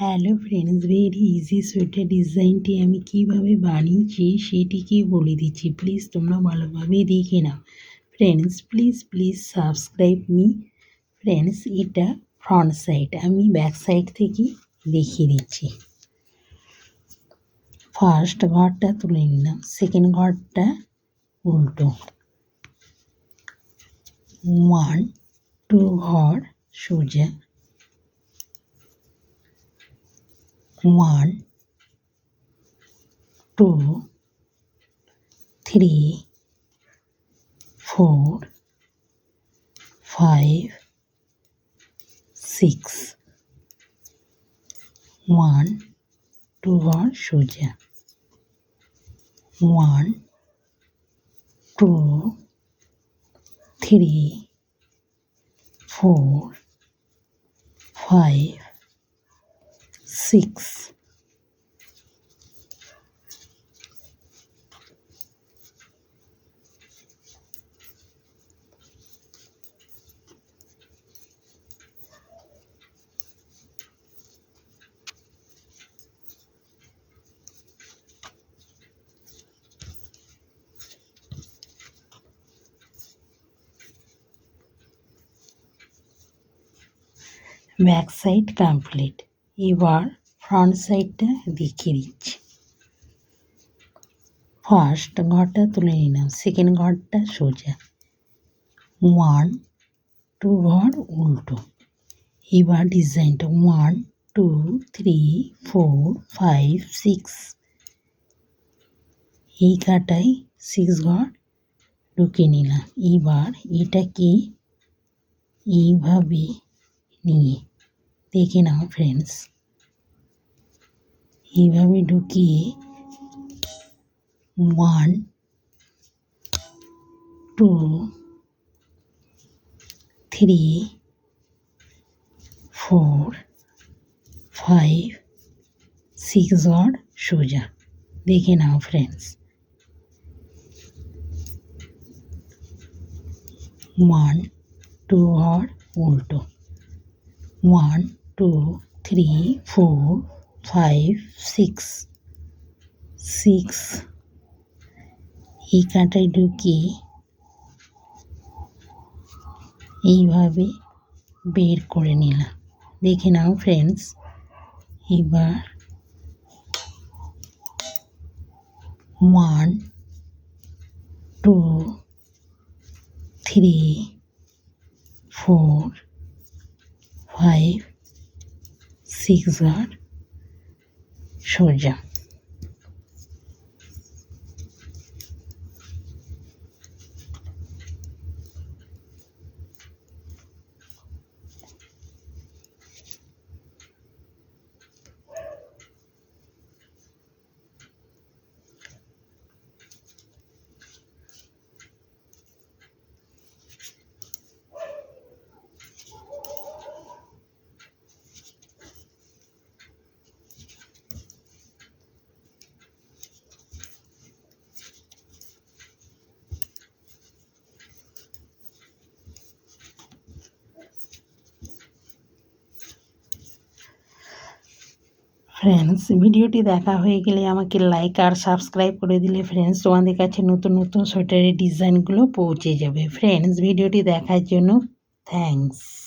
Hello friends, very easy sweater ডিজাইনটি আমি কিভাবে বানিয়েছি সেটিকে বলে দিচ্ছি। প্লিজ তোমরা ভালোভাবে দেখে নাও। Friends please subscribe me. Friends এটা ফ্রন্ট সাইড, আমি ব্যাক সাইড থেকে দেখিয়ে দিচ্ছি। ফার্স্ট ঘরটা তুলে নিলাম, সেকেন্ড ঘরটা উল্টো, 1 2 ঘর সোজা, 1 2 3 4 5 6, 1 2 ঘর সোজা, 1 2 3 4 5 6, ব্যাক সাইড কমপ্লিট। এবার ফ্রন্ট সাইডটা দেখিয়ে দিচ্ছি। ফার্স্ট ঘরটা তুলে নিলাম, সেকেন্ড ঘরটা সোজা, 1 2 ঘর উল্টো। এবার ডিজাইনটা 1 2 3 4 5 6, এই কাটায় 6 ঘর ঢুকে নিলাম। এবার এটাকে এইভাবে নিয়ে দেখে নাও ফ্রেন্ডস, এইভাবে ঢুকিয়ে 1 2 3 4 5 6 ঘর সোজা। দেখে নাও ফ্রেন্ডস, 1 2 ঘর উল্টো, 1 2 3 4 5 6 6, এই কাঁটায় ঢুকিয়ে এইভাবে বের করে নিলাম। দেখে নাও ফ্রেন্ডস, এবার 1 2 3 4 5 6 ঘর সোজা। ফ্রেন্ডস ভিডিওটি দেখা হয়ে গেলে আমাকে লাইক আর সাবস্ক্রাইব করে দিলে ফ্রেন্ডস তোমাদের কাছে নতুন নতুন সোয়েটারের ডিজাইনগুলো পৌঁছে যাবে। ফ্রেন্ডস ভিডিওটি দেখার জন্য থ্যাঙ্কস।